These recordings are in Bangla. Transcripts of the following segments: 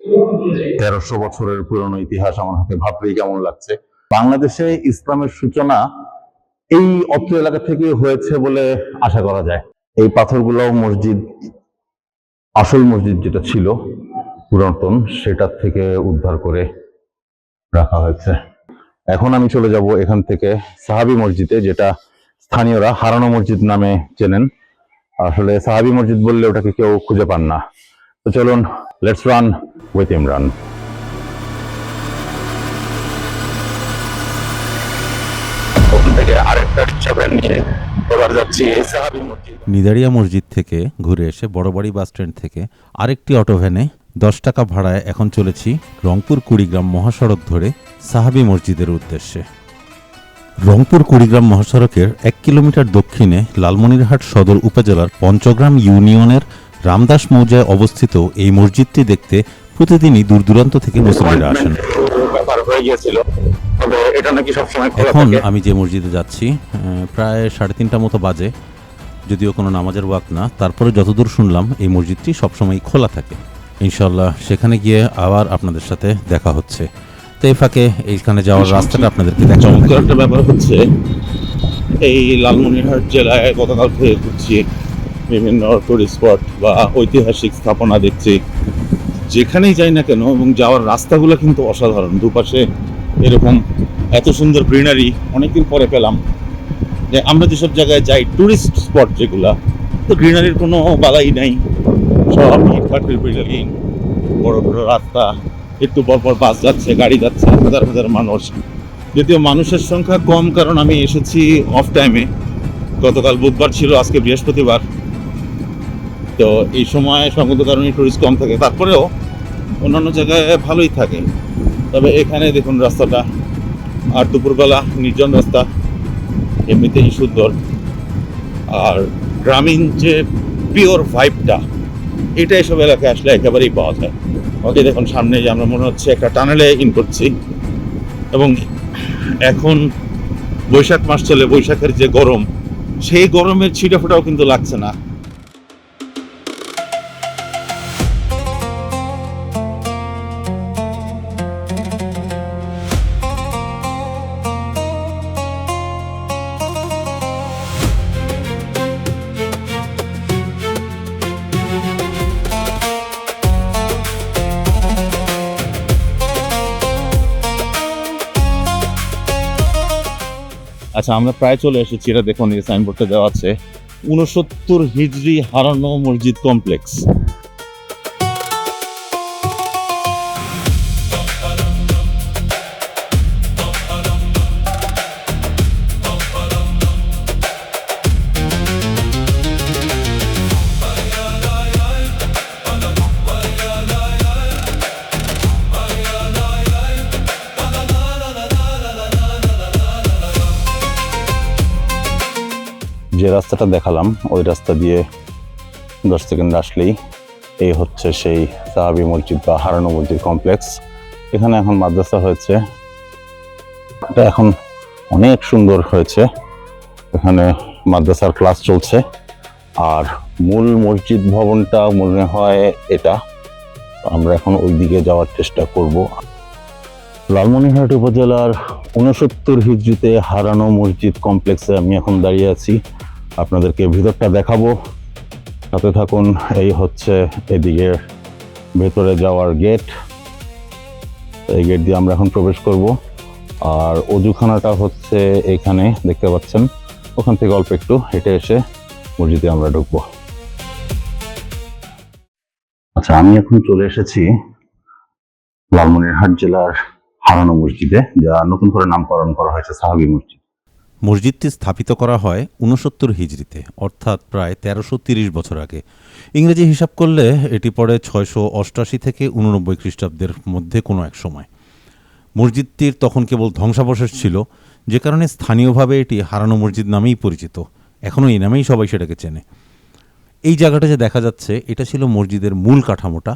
1300 বছরের পুরনো ইতিহাস আমার হাতে ভাবলেই কেমন লাগছে। বাংলাদেশে ইসলামের সূচনা এই অত্র এলাকা থেকে হয়েছে বলে আশা করা যায়। এই পাথরগুলো মসজিদ, আসল মসজিদ যেটা ছিল পুরাতন, সেটার থেকে উদ্ধার করে রাখা হয়েছে। এখন আমি চলে যাব এখান থেকে সাহাবি মসজিদে, যেটা স্থানীয়রা হারানো মসজিদ নামে চেনেন। আসলে সাহাবি মসজিদ বললে ওটাকে কেউ খুঁজে পান না। তো চলুন, লেটস রান উইথ ইমরান। ওখান থেকে আরেকটা রিক্সা নিয়ে এবার যাচ্ছি সাহাবি মসজিদ। নিদারিয়া মসজিদ থেকে ঘুরে এসে বড়বাড়ি বাস স্ট্যান্ড থেকে আরেকটি অটো ভ্যানে 10 টাকা ভাড়ায় এখন চলেছি রংপুর কুড়িগ্রাম মহাসড়ক ধরে সাহাবি মসজিদের উদ্দেশ্যে। রংপুর কুড়িগ্রাম মহাসড়কের 1 কিলোমিটার দক্ষিণে লালমনিরহাট সদর উপজেলার পঞ্চগ্রাম ইউনিয়নের রামদাস মৌজায় অবস্থিত এই মসজিদটি দেখতে প্রতিদিনই দূর দূরান্ত থেকে মুসলিমরা আসেন। এখন আমি যে মসজিদে যাচ্ছি প্রায় 3:30 মতো বাজে, যদিও কোনো নামাজের ওয়াক্ত না, তারপরে যতদূর শুনলাম এই মসজিদটি সবসময় খোলা থাকে। ইনশাল্লাহ সেখানে গিয়ে আবার আপনাদের সাথে দেখা হচ্ছে। তো এই ফাঁকে এইখানে যাওয়ার রাস্তাটা আপনাদেরকে দেখা। চমৎকার একটা ব্যাপার হচ্ছে, এই লালমনিরহাট জেলায় গতকাল থেকে ঘুরছি, বিভিন্ন টুরিস্ট স্পট বা ঐতিহাসিক স্থাপনা দেখছি, যেখানেই যাই না কেন, এবং যাওয়ার রাস্তাগুলো কিন্তু অসাধারণ। দুপাশে এরকম এত সুন্দর গ্রিনারি অনেকদিন পরে পেলাম। যে আমরা যেসব জায়গায় যাই টুরিস্ট স্পট যেগুলা, তো গ্রিনারির কোনো বালাই নাই, সব ইটকাঠের বিল্ডিং, বড় বড় রাস্তা, একটু পরপর বাস যাচ্ছে, গাড়ি যাচ্ছে, হাজার হাজার মানুষ। যদিও মানুষের সংখ্যা কম, কারণ আমি এসেছি অফ টাইমে। গতকাল বুধবার ছিল, আজকে বৃহস্পতিবার, তো এই সময় সঙ্গত কারণে টুরিস্ট কম থাকে। তারপরেও অন্যান্য জায়গায় ভালোই থাকে। তবে এখানে দেখুন রাস্তাটা, আর দুপুরবেলা নির্জন রাস্তা, এমনিতেই সুন্দর। আর গ্রামীণ যে পিওর ভাইবটা, এটা এসব এলাকায় আসলে একেবারেই পাওয়া যায়। ওকে দেখুন সামনে যে আমরা মনে হচ্ছে একটা টানেলে ইন করছি, এবং এখন বৈশাখ মাস চলে, বৈশাখের যে গরম, সেই গরমের ছিটা ফোটাও কিন্তু লাগছে না। আচ্ছা, আমরা প্রায় চলে এসেছি। এটা দেখুন, এই সাইনবোর্ডটা দেওয়া আছে 69 হিজরি হারানো মসজিদ কমপ্লেক্স। যে রাস্তাটা দেখালাম ওই রাস্তা দিয়ে 10 সেকেন্ড আসলেই এই হচ্ছে সেই সাহাবি মসজিদ বা হারানো মসজিদ কমপ্লেক্স। এখানে এখন মাদ্রাসা হয়েছে, এটা এখন অনেক সুন্দর হয়েছে। এখানে মাদ্রাসার ক্লাস চলছে, আর মূল মসজিদ ভবনটা মনে হয় এটা। আমরা এখন ওই দিকে যাওয়ার চেষ্টা করব। লালমনিরহাট উপজেলার 69 হিজরিতে হারানো মসজিদ কমপ্লেক্সে আমি এখন দাঁড়িয়ে আছি। আপনাদেরকে ভিতরটা দেখাবো, সাথে থাকুন। এই হচ্ছে এদিকে ভেতরে যাওয়ার গেট, এই গেট দিয়ে আমরা এখন প্রবেশ করব। আর অজুখানাটা হচ্ছে এখানে দেখতে পাচ্ছেন, ওখান থেকে অল্প একটু হেঁটে এসে মসজিদে আমরা ঢুকবো। আচ্ছা, আমি এখন চলে এসেছি লালমনিরহাট জেলার হারানো মসজিদে, যা নতুন করে নামকরণ করা হয়েছে সাহাবি মসজিদ। মসজিদটি স্থাপিত করা হয় 69 হিজরিতে, অর্থাৎ প্রায় 1330 বছর আগে। ইংরেজি হিসাব করলে এটি পড়ে 688 থেকে 89 খ্রিস্টাব্দের মধ্যে কোনো এক সময়। মসজিদটির তখন কেবল ধ্বংসাবশেষ ছিল, যে কারণে স্থানীয়ভাবে এটি হারানো মসজিদ নামেই পরিচিত। এখনও এই নামেই সবাই সেটাকে চেনে। এই জায়গাটা যে দেখা যাচ্ছে, এটা ছিল মসজিদের মূল কাঠামোটা।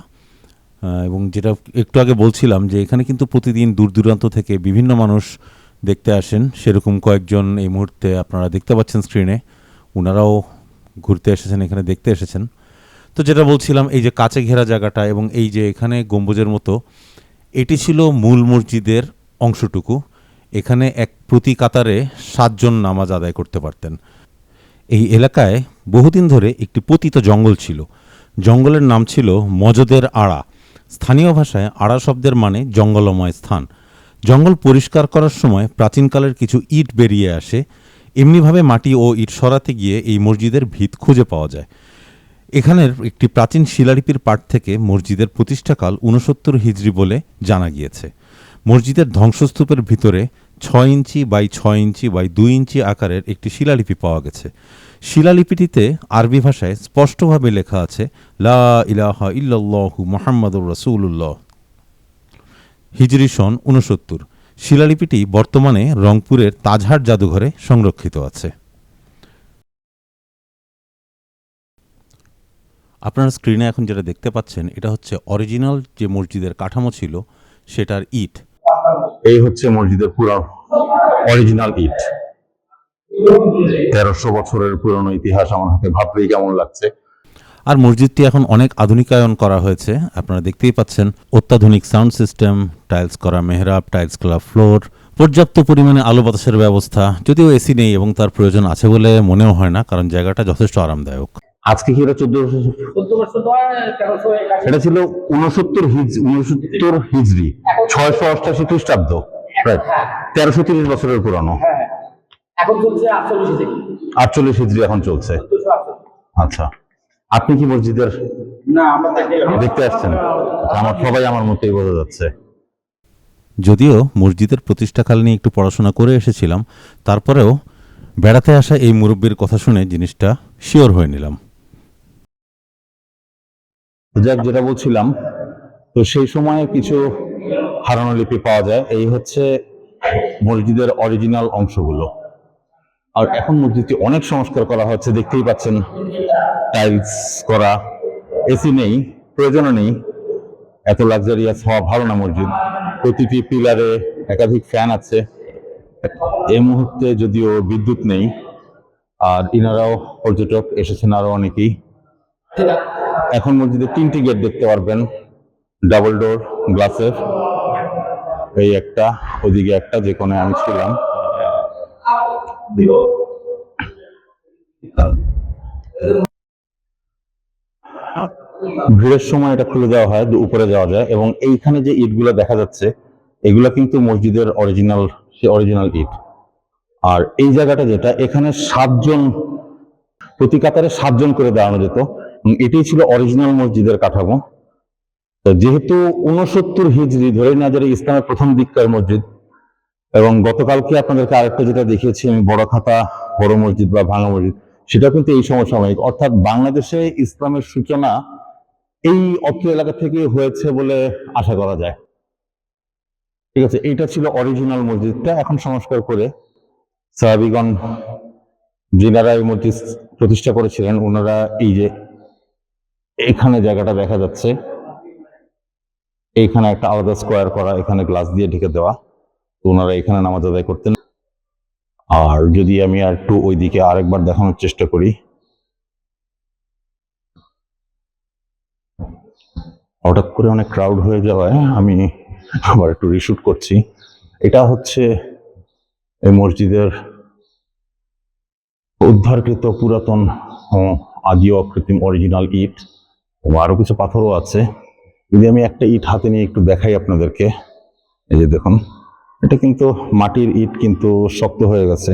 এবং যেটা একটু আগে বলছিলাম, যে এখানে কিন্তু প্রতিদিন দূর দূরান্ত থেকে বিভিন্ন মানুষ দেখতে আসেন। সেরকম কয়েকজন এই মুহূর্তে আপনারা দেখতে পাচ্ছেন স্ক্রিনে, ওনারাও ঘুরতে এসেছেন, এখানে দেখতে এসেছেন। তো তো যেটা বলছিলাম, এই যে কাচে ঘেরা জায়গাটা এবং এই যে এখানে গম্বুজের মতো, এটি ছিল মূল মসজিদের অংশটুকু। এখানে এক প্রতি কাতারে 7 জন নামাজ আদায় করতে পারতেন। এই এলাকায় বহুদিন ধরে একটি পতিত জঙ্গল ছিল। জঙ্গলের নাম ছিল মজদের আড়া। স্থানীয় ভাষায় আড়া শব্দের মানে জঙ্গলময় স্থান। জঙ্গল পরিষ্কার করার সময় প্রাচীনকালের কিছু ইট বেরিয়ে আসে। এমনিভাবে মাটি ও ইট সরাতে গিয়ে এই মসজিদের ভিত খুঁজে পাওয়া যায়। এখানের একটি প্রাচীন শিলালিপির পাঠ থেকে মসজিদের প্রতিষ্ঠাকাল 69 হিজরি বলে জানা গিয়েছে। মসজিদের ধ্বংসস্তূপের ভিতরে 6 ইঞ্চি বাই 6 ইঞ্চি বাই 2 ইঞ্চি আকারের একটি শিলালিপি পাওয়া গেছে। শিলালিপিটিতে আরবি ভাষায় স্পষ্টভাবে লেখা আছে, লা ইলাহা ইল্লাল্লাহু মুহাম্মাদুর রাসূলুল্লাহ। হিজরি সন 69। শিলালিপিটি বর্তমানে রংপুরের তাজহাট জাদুঘরে সংরক্ষিত আছে। আপনারা স্ক্রিনে এখন যেটা দেখতে পাচ্ছেন, এটা হচ্ছে অরিজিনাল যে মসজিদের কাঠামো ছিল সেটার ইট। এই হচ্ছে মসজিদের পুরো অরিজিনাল ইট। 1300 বছরের পুরনো ইতিহাস আমার হাতে ভাবলেই কেমন লাগছে। আর মসজিদটি এখন অনেক আধুনিকায়ন করা হয়েছে। আপনারা দেখতেই পাচ্ছেন অত্যাধুনিক সাউন্ড সিস্টেম, টাইলস করা মেহরাব, টাইলস করা ফ্লোর, পর্যাপ্ত পরিমাণে আলো বাতাসের ব্যবস্থা। যদিও এসি নেই এবং তার প্রয়োজন আছে বলে মনেও হয় না, কারণ জায়গাটা যথেষ্ট আরামদায়ক। আজকে কি এটা 1400? এটা ছিল 69 হিজরি, 688 খ্রিস্টাব্দ, রাইট। 1330 বছরের পুরানো। এখন চলছে 48 হিজরি এখন চলছে। আচ্ছা, আপনি কি মসজিদের না আমরা দেখতে আসছেন? সবাই আমার মতেই বোঝা যাচ্ছে। যদিও মসজিদের প্রতিষ্ঠাকাল নিয়ে একটু পড়াশোনা করে এসেছিলাম, তারপরেও বেড়াতে আসা এই মুরব্বির কথা শুনে জিনিসটা শিওর হয়ে নিলাম। যাক, যেটা বলছিলাম, তো সেই সময়ে কিছু হারানো লিপি পাওয়া যায়। এই হচ্ছে মসজিদের অরিজিনাল অংশগুলো। আর এখন মসজিদটি অনেক সংস্কার করা হচ্ছে, দেখতেই পাচ্ছেন। টাইলস করা, এসি নেই, প্রয়োজনও নেই, এত লাক্সারিয়াস হওয়া ভালো না মসজিদ। প্রতিটি পিলারে একাধিক ফ্যান আছে। এই মুহূর্তে যদিও বিদ্যুৎ নেই, আর ইনারাও পর্যটক এসেছেন আরো অনেকেই। এখন মসজিদে 3টি গেট দেখতে পারবেন, ডাবল ডোর গ্লাসের। এই একটা, ওদিকে একটা, যে কোণে আমি ছিলাম। ভিড়ের সময় এটা খুলে দেওয়া হয়, উপরে যাওয়া যায়। এবং এইখানে যে ইটগুলো দেখা যাচ্ছে, এগুলা কিন্তু মসজিদের অরিজিনাল ইট। আর এই জায়গাটা যেটা, এখানে 7 জন, প্রতি কাতারে 7 জন করে দাঁড়ানো যেত। এটাই ছিল অরিজিনাল মসজিদের কাঠামো। তো যেহেতু 69 হিজরি, ধরে নেওয়া যায় ইসলামের প্রথম দিককার মসজিদ। এবং গতকালকে আপনাদেরকে আরেকটা যেটা দেখিয়েছি আমি, বড় খাতা বড় মসজিদ বা ভাঙা মসজিদ, সেটা কিন্তু এই সমসাময়িক। অর্থাৎ বাংলাদেশে ইসলামের সূচনা এই অত্র এলাকা থেকে হয়েছে বলে আশা করা যায়। ঠিক আছে, এইটা ছিল অরিজিনাল মসজিদটা। এখন সংস্কার করে সাহাবীগণ যিনারা এই মসজিদ প্রতিষ্ঠা করেছিলেন, ওনারা এই যে এখানে জায়গাটা দেখা যাচ্ছে, এইখানে একটা আলাদা স্কোয়ার করা, এখানে গ্লাস দিয়ে ঢেকে দেওয়া, তো ওনারা এখানে নামাজ আদায় করতেন। আর যদি আমি আর একটু ওইদিকে আরেকবার দেখানোর চেষ্টা করি, হঠাৎ করে অনেক ক্রাউড হয়ে যাওয়ায় আমি আবার একটু রিশুট করছি। এটা হচ্ছে এই মসজিদের উদ্ধারকৃত পুরাতন আদি অকৃত্রিম অরিজিনাল ইট, এবং আরো কিছু পাথরও আছে। যদি আমি একটা ইট হাতে নিয়ে একটু দেখাই আপনাদেরকে, এই যে দেখুন, এটা কিন্তু মাটির ইট, কিন্তু শক্ত হয়ে গেছে,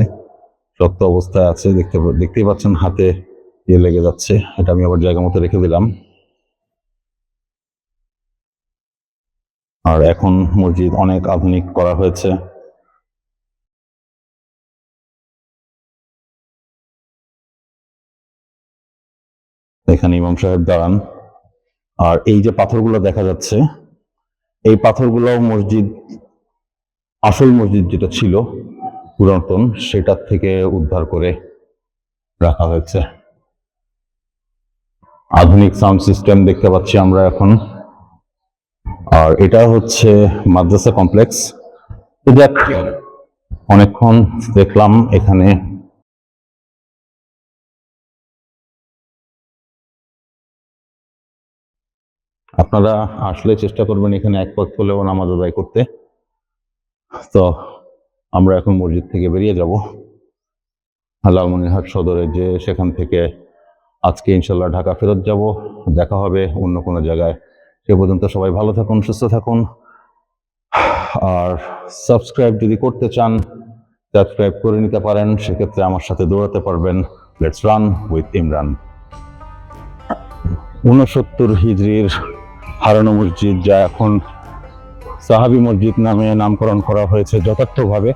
শক্ত অবস্থায় আছে। দেখতেই পাচ্ছেন হাতে ইয়ে লেগে যাচ্ছে। এটা আমি আবার জায়গা মতো রেখে দিলাম। আর এখন মসজিদ অনেক আধুনিক করা হয়েছে। এখানে ইমাম সাহেব দাঁড়ান। আর এই যে পাথরগুলো দেখা যাচ্ছে, এই পাথরগুলো আসল মসজিদ যেটা ছিল পুরাতন, সেটার থেকে উদ্ধার করে রাখা হয়েছে। আধুনিক সাউন্ড সিস্টেম দেখতে পাচ্ছি আমরা এখন। আর এটা হচ্ছে মাদ্রাসা কমপ্লেক্স। দেখ, অনেকক্ষণ দেখলাম এখানে আপনারা আসলে চেষ্টা করবেন এখানে এক পথ হলেও নামাজ আদায় করতে। তো আমরা এখন মসজিদ থেকে বেরিয়ে যাব লালমনিরহাট সদরে, যে সেখান থেকে আজকে ইনশাল্লাহ ঢাকা ফেরত যাব। দেখা হবে অন্য কোনো জায়গায়। সে পর্যন্ত সবাই ভালো থাকুন, সুস্থ থাকুন। আর সাবস্ক্রাইব যদি করতে চান, সাবস্ক্রাইব করে নিতে পারেন, সেক্ষেত্রে আমার সাথে দৌড়াতে পারবেন। Let's run with Imran. 69 হিজরির হারানো মসজিদ, যা এখন সাহাবী মসজিদ নামে নামকরণ করা হয়েছে যথার্থভাবে।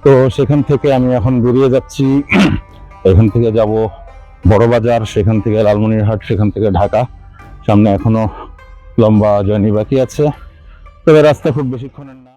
তো সেখান থেকে আমি এখন বেরিয়ে যাচ্ছি। এখান থেকে যাব বড়বাজার, সেখান থেকে লালমনিরহাট, সেখান থেকে ঢাকা। সামনে এখনো লম্বা জার্নি বাকি আছে, তবে রাস্তা খুব বেশিক্ষণের না।